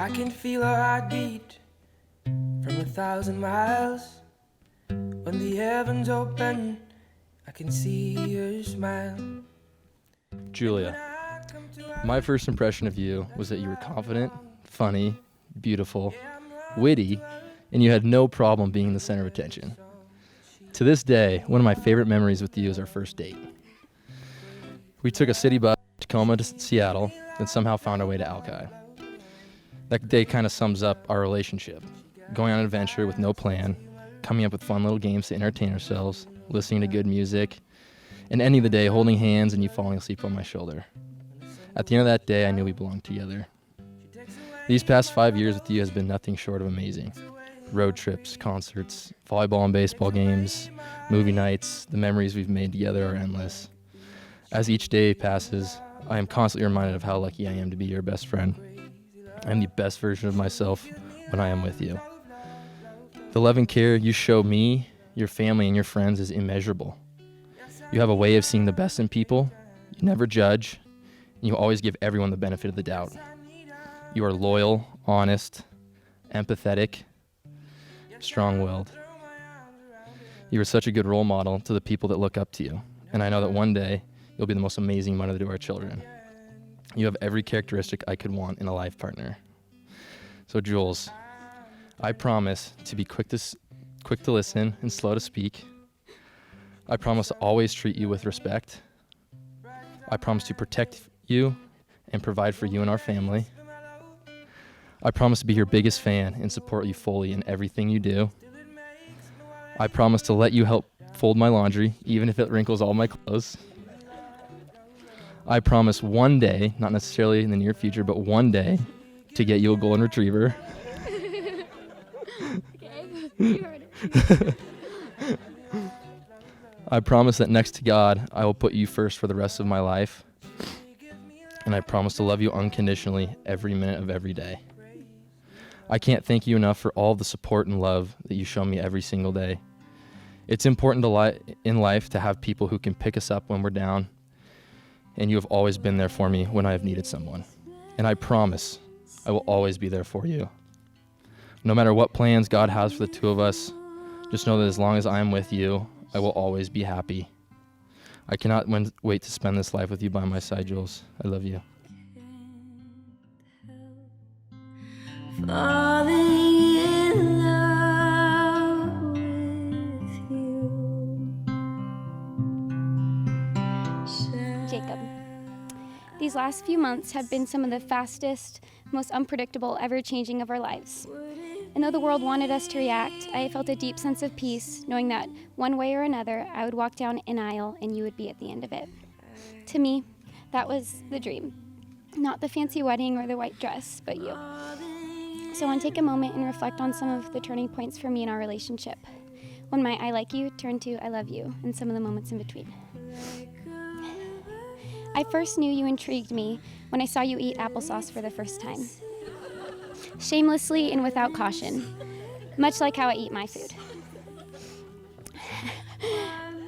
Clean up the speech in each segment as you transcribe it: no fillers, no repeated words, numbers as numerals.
I can feel a heartbeat from 1,000 miles. When the heavens open, I can see your smile. Julia, my first impression of you was that you were confident, funny, beautiful, witty, and you had no problem being the center of attention. To this day, one of my favorite memories with you is our first date. We took a city bus from Tacoma to Seattle, then somehow found our way to Alki. That day kind of sums up our relationship. Going on an adventure with no plan, coming up with fun little games to entertain ourselves, listening to good music, and ending the day holding hands and you falling asleep on my shoulder. At the end of that day, I knew we belonged together. These past 5 years with you has been nothing short of amazing. Road trips, concerts, volleyball and baseball games, movie nights, the memories we've made together are endless. As each day passes, I am constantly reminded of how lucky I am to be your best friend. I am the best version of myself when I am with you. The love and care you show me, your family, and your friends is immeasurable. You have a way of seeing the best in people, you never judge, and you always give everyone the benefit of the doubt. You are loyal, honest, empathetic, strong-willed. You are such a good role model to the people that look up to you, and I know that one day you'll be the most amazing mother to our children. You have every characteristic I could want in a life partner. So Jules, I promise to be quick to listen and slow to speak. I promise to always treat you with respect. I promise to protect you and provide for you and our family. I promise to be your biggest fan and support you fully in everything you do. I promise to let you help fold my laundry, even if it wrinkles all my clothes. I promise one day, not necessarily in the near future, but one day, to get you a golden retriever. Okay, you heard it. I promise that next to God, I will put you first for the rest of my life. And I promise to love you unconditionally every minute of every day. I can't thank you enough for all the support and love that you show me every single day. It's important in life to have people who can pick us up when we're down, and you have always been there for me when I have needed someone. And I promise I will always be there for you. No matter what plans God has for the two of us, just know that as long as I am with you, I will always be happy. I cannot wait to spend this life with you by my side, Jules. I love you. Falling in love with you. Jacob, these last few months have been some of the fastest, most unpredictable, ever-changing of our lives. And though the world wanted us to react, I felt a deep sense of peace, knowing that one way or another, I would walk down an aisle and you would be at the end of it. To me, that was the dream. Not the fancy wedding or the white dress, but you. So I want to take a moment and reflect on some of the turning points for me in our relationship. When my I like you turned to I love you, and some of the moments in between. I first knew you intrigued me when I saw you eat applesauce for the first time. Shamelessly and without caution, much like how I eat my food.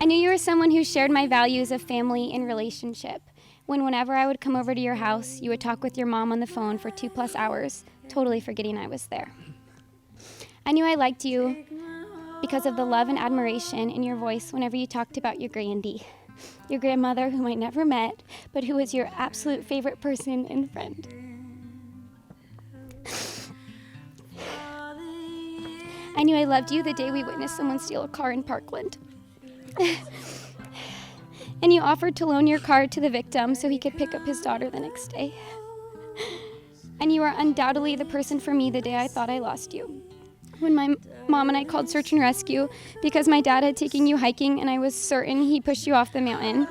I knew you were someone who shared my values of family and relationship. Whenever I would come over to your house, you would talk with your mom on the phone for 2+ hours, totally forgetting I was there. I knew I liked you because of the love and admiration in your voice whenever you talked about your granddie, your grandmother whom I never met, but who was your absolute favorite person and friend. I knew I loved you the day we witnessed someone steal a car in Parkland. And you offered to loan your car to the victim so he could pick up his daughter the next day. And you are undoubtedly the person for me the day I thought I lost you. When my mom and I called search and rescue because my dad had taken you hiking and I was certain he pushed you off the mountain.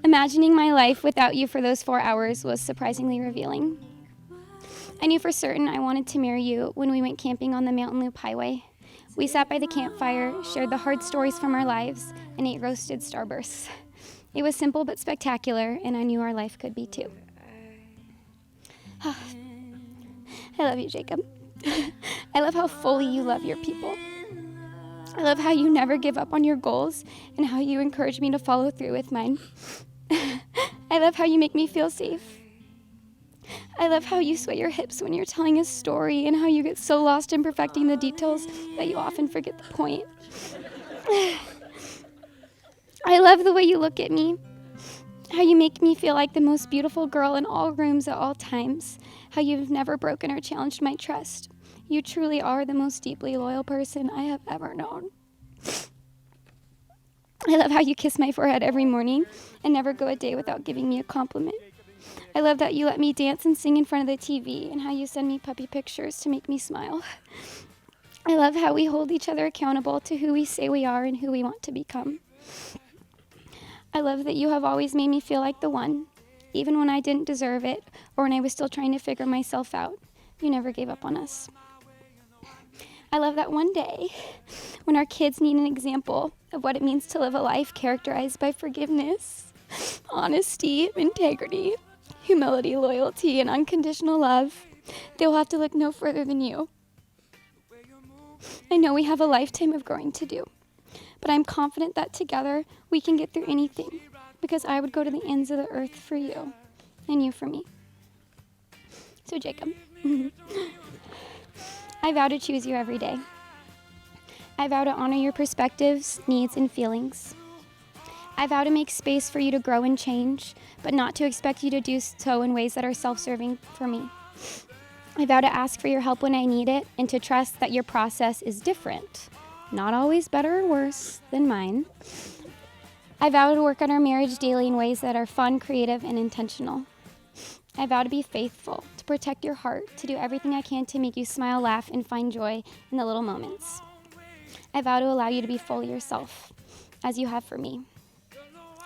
Imagining my life without you for those 4 hours was surprisingly revealing. I knew for certain I wanted to marry you when we went camping on the Mountain Loop Highway. We sat by the campfire, shared the hard stories from our lives, and ate roasted starbursts. It was simple but spectacular, and I knew our life could be too. I love you, Jacob. I love how fully you love your people. I love how you never give up on your goals and how you encourage me to follow through with mine. I love how you make me feel safe. I love how you sway your hips when you're telling a story and how you get so lost in perfecting the details that you often forget the point. I love the way you look at me, how you make me feel like the most beautiful girl in all rooms at all times, how you've never broken or challenged my trust. You truly are the most deeply loyal person I have ever known. I love how you kiss my forehead every morning and never go a day without giving me a compliment. I love that you let me dance and sing in front of the TV and how you send me puppy pictures to make me smile. I love how we hold each other accountable to who we say we are and who we want to become. I love that you have always made me feel like the one, even when I didn't deserve it or when I was still trying to figure myself out. You never gave up on us. I love that one day, when our kids need an example of what it means to live a life characterized by forgiveness, honesty, integrity, humility, loyalty, and unconditional love, they will have to look no further than you. I know we have a lifetime of growing to do, but I'm confident that together we can get through anything, because I would go to the ends of the earth for you, and you for me. So Jacob, I vow to choose you every day. I vow to honor your perspectives, needs, and feelings. I vow to make space for you to grow and change, but not to expect you to do so in ways that are self-serving for me. I vow to ask for your help when I need it and to trust that your process is different, not always better or worse than mine. I vow to work on our marriage daily in ways that are fun, creative, and intentional. I vow to be faithful, to protect your heart, to do everything I can to make you smile, laugh, and find joy in the little moments. I vow to allow you to be fully yourself, as you have for me.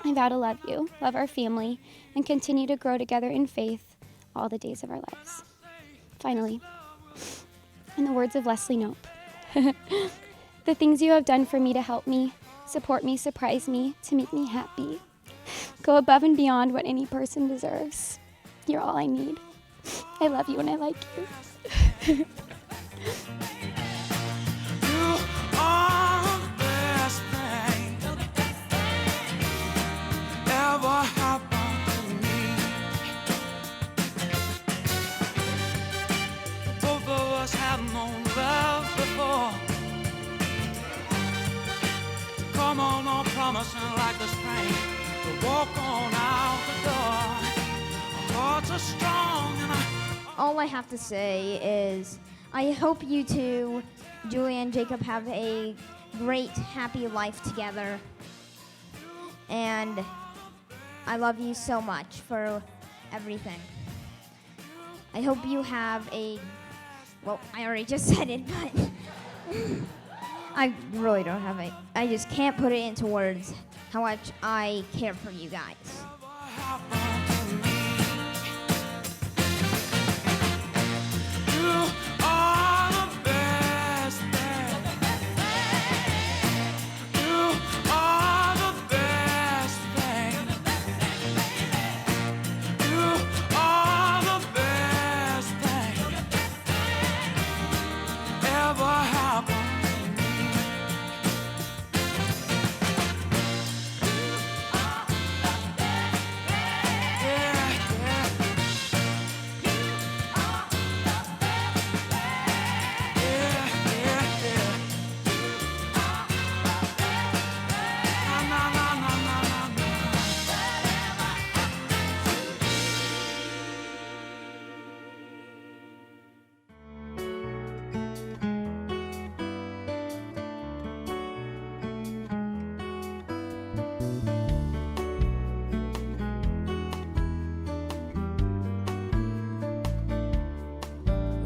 I vow to love you, love our family, and continue to grow together in faith all the days of our lives. Finally, in the words of Leslie Knope, the things you have done for me to help me, support me, surprise me, to make me happy, go above and beyond what any person deserves. You're all I need. I love you and I like you. You are the best thing ever happened to me. Both of us have known love before. Come on, no promising like the spring to walk on out the door. Our hearts are strong and All I have to say is I hope you two, Julia and Jacob, have a great, happy life together. And I love you so much for everything. I hope you have a, well, I already just said it, but I really don't have it. I just can't put it into words how much I care for you guys.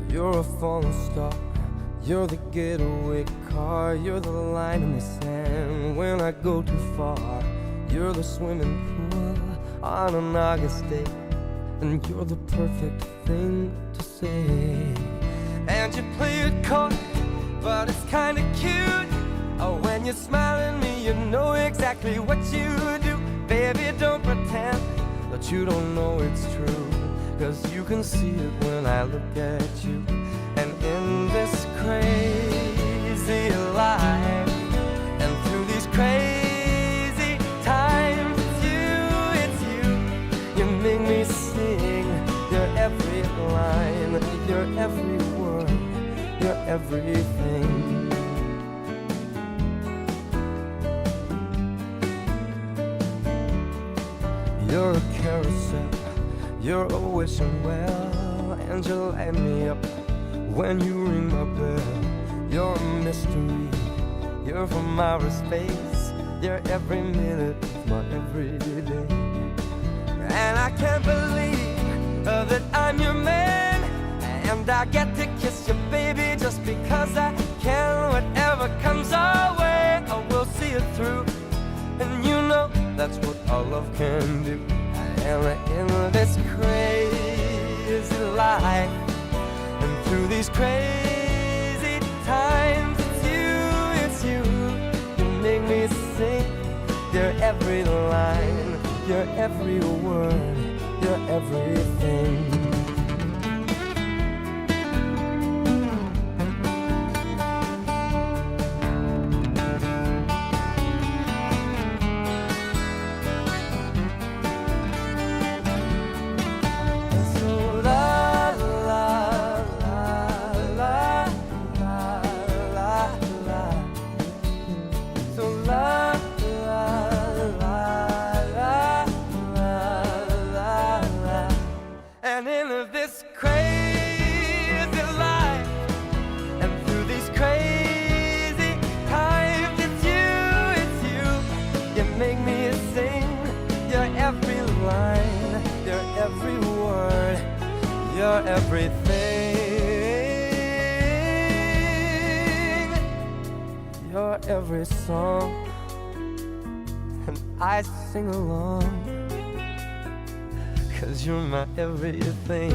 You're a falling star, you're the getaway car, you're the line in the sand when I go too far. You're the swimming pool on an August day, and you're the perfect thing to say. And you play it cold, but it's kinda cute. Oh, when you smile at me, you know exactly what you do. Baby, don't pretend that you don't know it's true, 'cause you can see it when I look at you. And in this crazy life, and through these crazy times, it's you, you make me sing your every You're every word, you're everything. You're a carousel, you're a wishing well, and you light me up when you ring my bell. You're a mystery, you're from outer space, you're every minute of my everyday. And I can't believe that I'm your man, and I get to kiss you, baby, just because I can. Whatever comes our way, I will see it through, and you know that's what our love can do. And in this crazy life, and through these crazy times, it's you, you make me sing. You're every line, you're every word, you're everything. And in this crazy life, and through these crazy times, it's you, you make me sing. You're every line, you're every word, you're everything. You're every song, and I sing along, 'cause you're my everything.